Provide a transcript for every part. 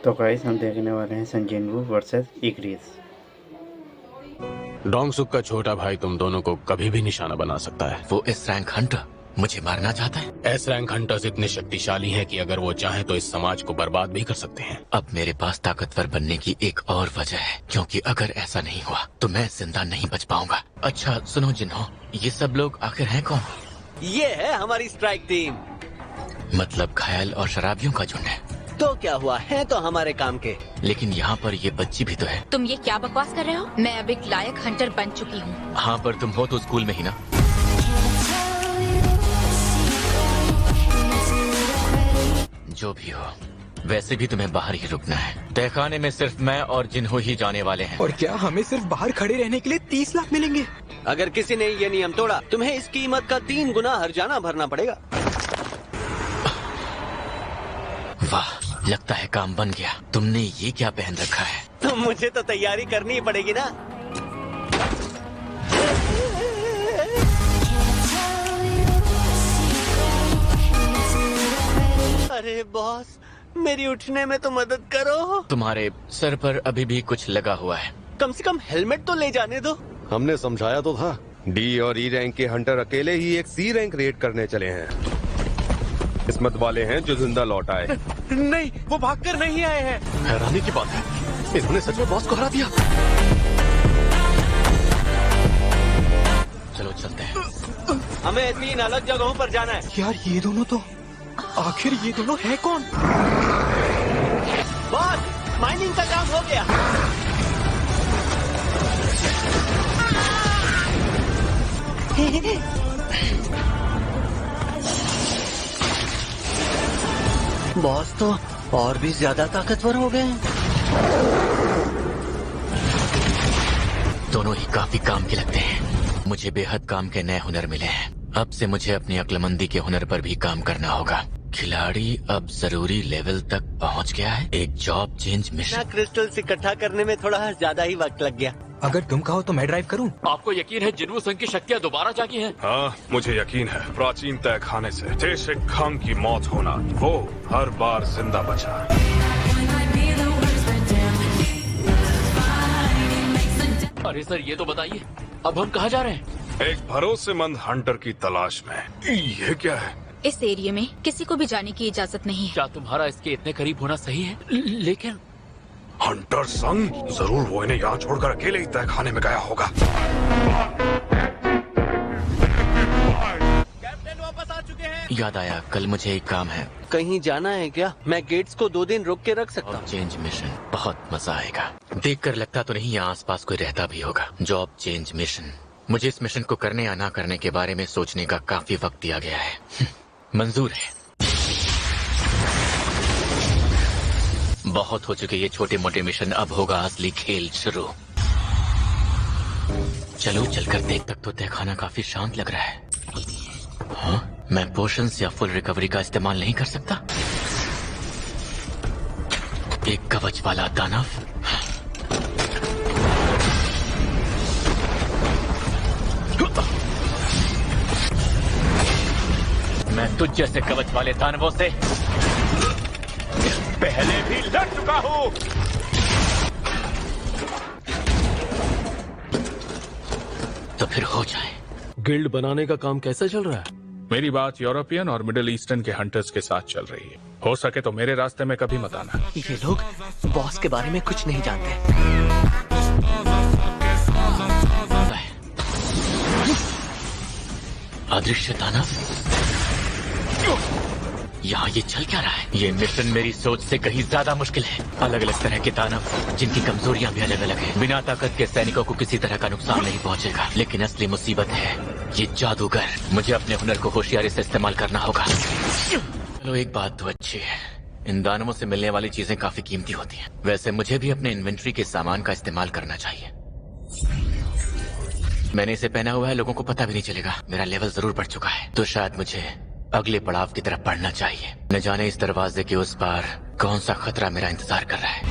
तो गाइस हम देखने वाले हैं संजिनवू वर्सेस इग्रिस। डोंगसुक का छोटा भाई तुम दोनों को कभी भी निशाना बना सकता है। वो एस रैंक हंटर मुझे मारना चाहता है। एस रैंक हंटर्स इतने शक्तिशाली हैं कि अगर वो चाहें तो इस समाज को बर्बाद भी कर सकते हैं। अब मेरे पास ताकतवर बनने की एक और वजह है, क्योंकि अगर ऐसा नहीं हुआ तो मैं जिंदा नहीं बच पाऊंगा। अच्छा सुनो जिन्हो, ये सब लोग आखिर हैं कौन? ये है हमारी स्ट्राइक टीम। मतलब घायल और शराबियों का झुंड है। तो क्या हुआ, है तो हमारे काम के। लेकिन यहाँ पर ये बच्ची भी तो है। तुम ये क्या बकवास कर रहे हो? मैं अब एक लायक हंटर बन चुकी हूँ। हाँ पर तुम हो तो स्कूल में ही ना। जो भी हो, वैसे भी तुम्हें बाहर ही रुकना है। तहखाने में सिर्फ मैं और जिन्हो ही जाने वाले हैं। और क्या हमें सिर्फ बाहर खड़े रहने के लिए 30 लाख मिलेंगे? अगर किसी ने ये नियम तोड़ा, तुम्हें इस कीमत का 3 गुना हर्जाना भरना पड़ेगा। वाह, लगता है काम बन गया। तुमने ये क्या पहन रखा है? तो मुझे तो तैयारी करनी ही पड़ेगी ना। अरे बॉस, मेरी उठने में तो मदद करो। तुम्हारे सर पर अभी भी कुछ लगा हुआ है। कम से कम हेलमेट तो ले जाने दो। हमने समझाया तो था। डी और ई रैंक के हंटर अकेले ही एक सी रैंक रेड करने चले हैं। किस्मत वाले हैं जो जिंदा लौट आए। नहीं, वो भागकर नहीं आए हैं। हैरानी की बात है, इन्होंने सच में बॉस को हरा दिया। चलो चलते हैं। हमें 3 अलग जगहों पर जाना है। यार ये दोनों तो, आखिर ये दोनों है कौन? बॉस, माइनिंग का काम हो गया। बॉस तो और भी ज्यादा ताकतवर हो गए हैं। दोनों ही काफी काम के लगते हैं। मुझे बेहद काम के नए हुनर मिले हैं। अब से मुझे अपनी अक्लमंदी के हुनर पर भी काम करना होगा। खिलाड़ी अब जरूरी लेवल तक पहुंच गया है। एक जॉब चेंज मिशन। क्रिस्टल्स इकट्ठा करने में थोड़ा ज्यादा ही वक्त लग गया। अगर तुम कहो तो मैं ड्राइव करूं। आपको यकीन है जिन्वू संघ की शक्तियाँ दोबारा जागी हैं? हाँ, मुझे यकीन है। प्राचीन तहखाने से टेशिक खांग की मौत होना, वो हर बार जिंदा बचा। अरे सर, ये तो बताइए अब हम कहाँ जा रहे हैं? एक भरोसेमंद हंटर की तलाश में। ये क्या है? इस एरिया में किसी को भी जाने की इजाजत नहीं है। क्या तुम्हारा इसके इतने करीब होना सही है? लेकिन हंटर संग, जरूर वो इन्हें यहाँ छोड़कर अकेले ही तहखाने में गया होगा। कैप्टन वापस आ चुके हैं। याद आया, कल मुझे एक काम है। कहीं जाना है क्या? मैं गेट्स को 2 दिन रोक के रख सकता हूँ। चेंज मिशन, बहुत मजा आएगा। देखकर लगता तो नहीं यहाँ आसपास कोई रहता भी होगा। Job change mission. मुझे इस मिशन को करने या ना करने के बारे में सोचने का काफी वक्त दिया गया है। मंजूर है। बहुत हो चुके ये छोटे मोटे मिशन, अब होगा असली खेल शुरू। चलो चलकर देख। तक तो तहखाना काफी शांत लग रहा है। हाँ, मैं पोशंस या फुल रिकवरी का इस्तेमाल नहीं कर सकता? एक कवच वाला दानव। मैं तुझ जैसे कवच वाले दानवों से पहले भी लड़ चुका हूँ। तो फिर हो जाए। गिल्ड बनाने का काम कैसा चल रहा है? मेरी बात यूरोपियन और मिडिल ईस्टर्न के हंटर्स के साथ चल रही है। हो सके तो मेरे रास्ते में कभी मत आना। ये लोग बॉस के बारे में कुछ नहीं जानते। अदृश्य दानव, यहाँ ये चल क्या रहा है? ये मिशन मेरी सोच से कहीं ज्यादा मुश्किल है। अलग अलग तरह के दानव, जिनकी कमजोरियां भी अलग अलग हैं। बिना ताकत के सैनिकों को किसी तरह का नुकसान नहीं पहुंचेगा। लेकिन असली मुसीबत है ये जादूगर। मुझे अपने हुनर को होशियारी से इस्तेमाल करना होगा। चलो एक बात तो अच्छी है, इन दानवों से मिलने वाली चीजें काफी कीमती होती हैं। वैसे मुझे भी अपने इन्वेंट्री के सामान का इस्तेमाल करना चाहिए। मैंने इसे पहना हुआ है, लोगों को पता भी नहीं चलेगा। मेरा लेवल जरूर बढ़ चुका है, तो शायद मुझे अगले पड़ाव की तरफ बढ़ना चाहिए। न जाने इस दरवाजे के उस पार कौन सा खतरा मेरा इंतजार कर रहा है।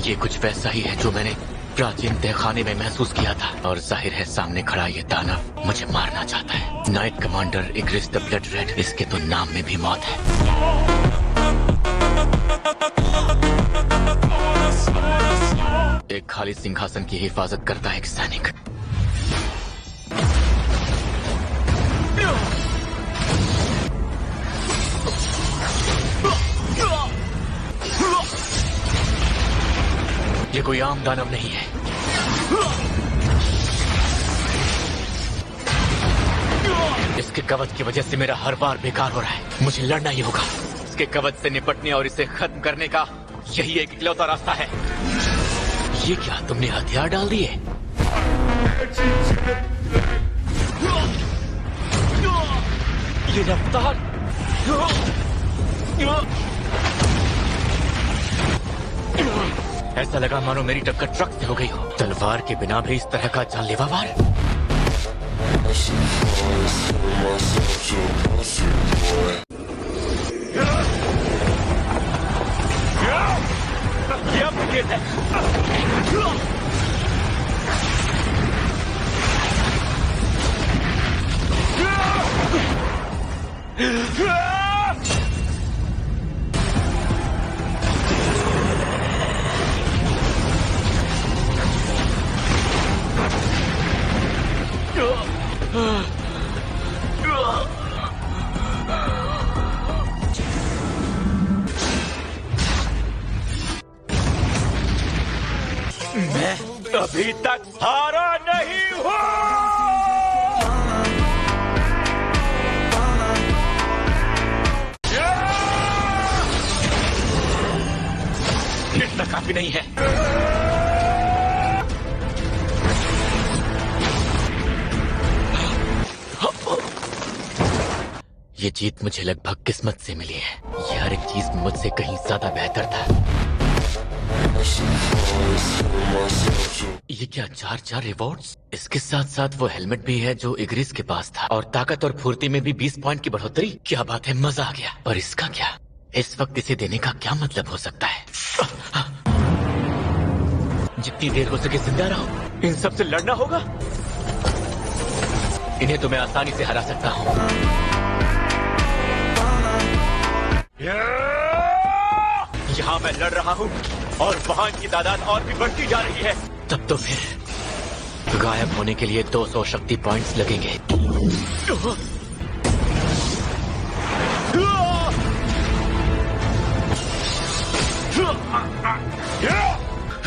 ये कुछ वैसा ही है जो मैंने प्राचीन तहखाने में महसूस किया था, और जाहिर है सामने खड़ा ये दानव मुझे मारना चाहता है। Night commander Igris the blood red, इसके तो नाम में भी मौत है। एक खाली सिंहासन की हिफाजत करता है एक सैनिक। ये कोई आम दानव नहीं है। इसके कवच की वजह से मेरा हर बार बेकार हो रहा है। मुझे लड़ना ही होगा। इसके कवच से निपटने और इसे खत्म करने का यही एक इकलौता रास्ता है। ये क्या तुमने हथियार डाल दिए? ये रफ्तार! ऐसा लगा मानो मेरी टक्कर ट्रक से हो गई हो। तलवार के बिना भी इस तरह का जानलेवा वार। ये अब विकेट है। मैं अभी तक हारा नहीं हूँ। इतना काफी नहीं है। ये जीत मुझे लगभग किस्मत से मिली है। ये हर एक चीज मुझसे कहीं ज्यादा बेहतर था। ये क्या 4 रिवॉर्ड्स? इसके साथ साथ वो हेलमेट भी है जो इग्रिस के पास था, और ताकत और फुर्ती में भी 20 पॉइंट की बढ़ोतरी। क्या बात है, मजा आ गया। पर इसका क्या? इस वक्त इसे देने का क्या मतलब हो सकता है? जितनी देर हो सके जिंदा रहो। इन सब से लड़ना होगा। इन्हें तो मैं आसानी से हरा सकता हूँ। यहाँ मैं लड़ रहा हूँ और वहाँ की तादाद और भी बढ़ती जा रही है। तब तो फिर गायब होने के लिए 200 शक्ति पॉइंट्स लगेंगे।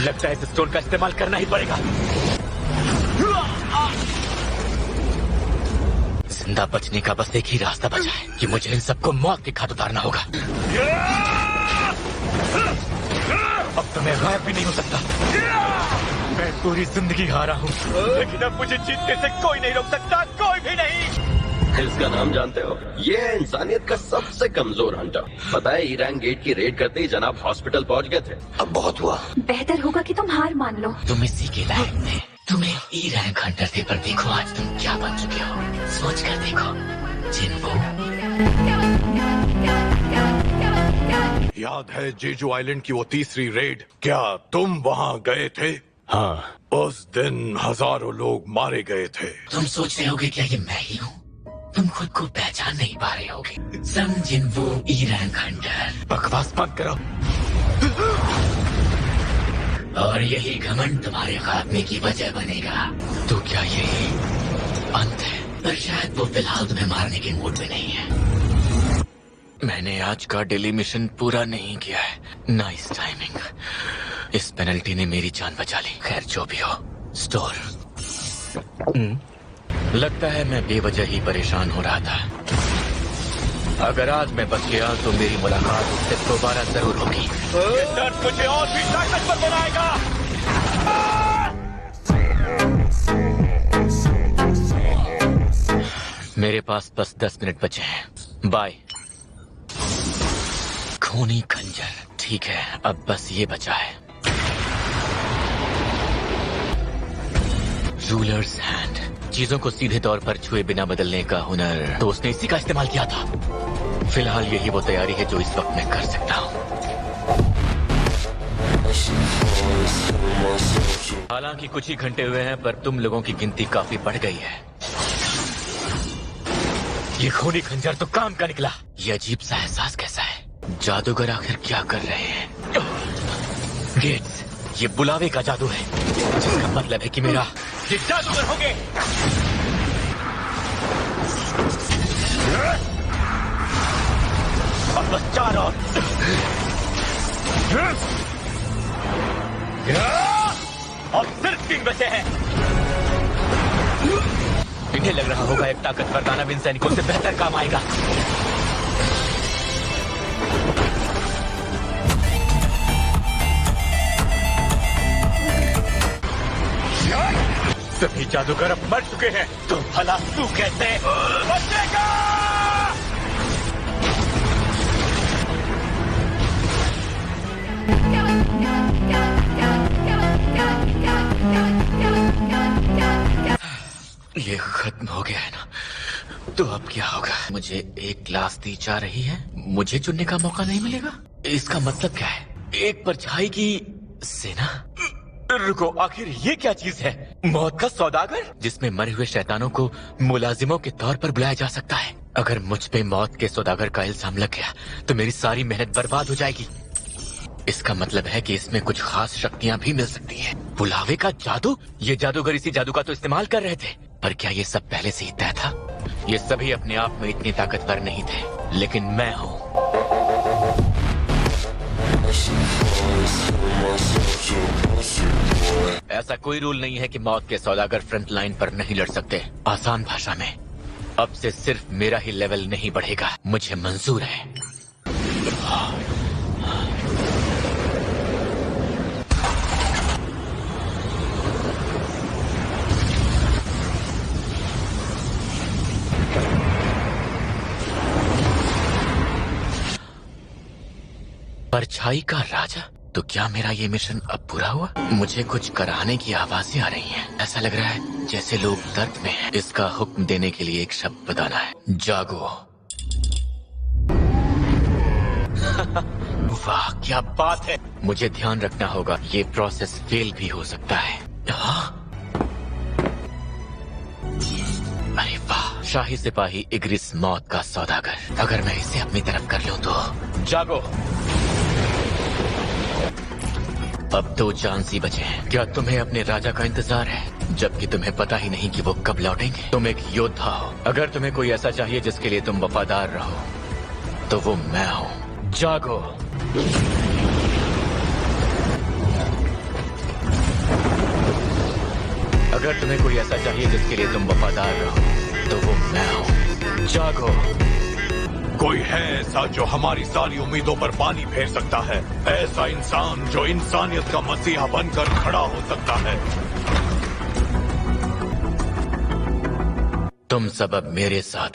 लगता है इस स्टोन का इस्तेमाल करना ही पड़ेगा। जिंदा बचने का बस एक ही रास्ता बचा है कि मुझे इन सबको मौत के घाट उतारना होगा। अब तो मैं गायब भी नहीं हो सकता। मैं पूरी जिंदगी हारा हूँ, लेकिन अब मुझे जीतने से कोई नहीं रोक सकता, कोई भी नहीं। इसका नाम जानते हो? ये है इंसानियत का सबसे कमजोर हंटर। पता है, ईरान गेट की रेड करते ही जनाब हॉस्पिटल पहुंच गए थे। अब बहुत हुआ। बेहतर होगा कि तुम हार मान लो। तुम इसी के लायक थे। तुम्हें ई रैंक हंटर थे, पर देखो आज तुम क्या बन चुके हो। सोच कर देखो जिनको। याद है जेजू आइलैंड की वो तीसरी रेड? क्या तुम वहाँ गए थे? हाँ। उस दिन हजारों लोग मारे गए थे। तुम सोच रहे होगे क्या ये मैं ही हूँ? तुम खुद को पहचान नहीं पा रहे होगे। समझिन वो ई रैंक हंटर। बकवास बंद करो। और यही घमंड तुम्हारे खात्मे की वजह बनेगा। तो क्या यही अंत है? पर शायद वो फिलहाल तुम्हें मारने के मूड में नहीं है। मैंने आज का डेली मिशन पूरा नहीं किया है। Nice timing. इस पेनल्टी ने मेरी जान बचा ली। खैर जो भी हो, स्टोर। लगता है मैं बेवजह ही परेशान हो रहा था। अगर आज मैं बच गया तो मेरी मुलाकात उससे दोबारा जरूर होगी। ये दर्द मुझे और भी ताकतवर बनाएगा। मेरे पास बस 10 मिनट बचे हैं। बाय। खूनी खंजर। ठीक है, अब बस ये बचा है। Rulers hand. चीजों को सीधे तौर पर छुए बिना बदलने का हुनर तो उसने इसी का इस्तेमाल किया था। फिलहाल यही वो तैयारी है जो इस वक्त मैं कर सकता हूँ। हालांकि कुछ ही घंटे हुए हैं, पर तुम लोगों की गिनती काफी बढ़ गई है। ये खूनी खंजर तो काम का निकला। ये अजीब सा एहसास कैसा है? जादूगर आखिर क्या कर रहे हैं? गेट्स, ये बुलावे का जादू है, जिसका मतलब है कि मेरा ये जादूगर होंगे। अब बस 4 और अब सिर्फ 3 बचे हैं। इन्हें लग रहा होगा एक ताकतवर दानव इन सैनिकों से बेहतर काम आएगा। सभी जादूगर अब मर चुके हैं, तो भला तू कैसे बचेगा? ये खत्म हो गया है ना? तो अब क्या होगा? मुझे एक क्लास दी जा रही है, मुझे चुनने का मौका नहीं मिलेगा। इसका मतलब क्या है? एक परछाई की सेना? रुको, आखिर ये क्या चीज है? मौत का सौदागर, जिसमें मरे हुए शैतानों को मुलाजिमों के तौर पर बुलाया जा सकता है। अगर मुझ पे मौत के सौदागर का इल्जाम लग गया तो मेरी सारी मेहनत बर्बाद हो जाएगी। इसका मतलब है कि इसमें कुछ खास शक्तियां भी मिल सकती हैं। बुलावे का जादू? ये जादूगर इसी जादू का तो इस्तेमाल कर रहे थे, पर क्या ये सब पहले से ही तय था? ये सभी अपने आप में इतने ताकतवर नहीं थे, लेकिन मैं हूँ। ऐसा कोई रूल नहीं है कि मौत के सौदागर फ्रंट लाइन पर नहीं लड़ सकते। आसान भाषा में, अब से सिर्फ मेरा ही लेवल नहीं बढ़ेगा, मुझे मंजूर है। परछाई का राजा? तो क्या मेरा ये मिशन अब पूरा हुआ? मुझे कुछ कराने की आवाजें आ रही हैं। ऐसा लग रहा है जैसे लोग दर्द में हैं। इसका हुक्म देने के लिए एक शब्द बताना है। जागो। वाह क्या बात है। मुझे ध्यान रखना होगा, ये प्रोसेस फेल भी हो सकता है। अरे वाह, शाही सिपाही इग्रिस, मौत का सौदागर। अगर मैं इसे अपनी तरफ कर लूं तो। जागो। अब 2 चांस ही बचे हैं। क्या तुम्हें अपने राजा का इंतजार है, जबकि तुम्हें पता ही नहीं कि वो कब लौटेंगे? तुम एक योद्धा हो। अगर तुम्हें कोई ऐसा चाहिए जिसके लिए तुम वफादार रहो, तो वो मैं हूँ। जागो। अगर तुम्हें कोई ऐसा चाहिए जिसके लिए तुम वफादार रहो, तो वो मैं हूँ। जागो। कोई है ऐसा जो हमारी सारी उम्मीदों पर पानी फेर सकता है? ऐसा इंसान जो इंसानियत का मसीहा बनकर खड़ा हो सकता है? तुम सब अब मेरे साथ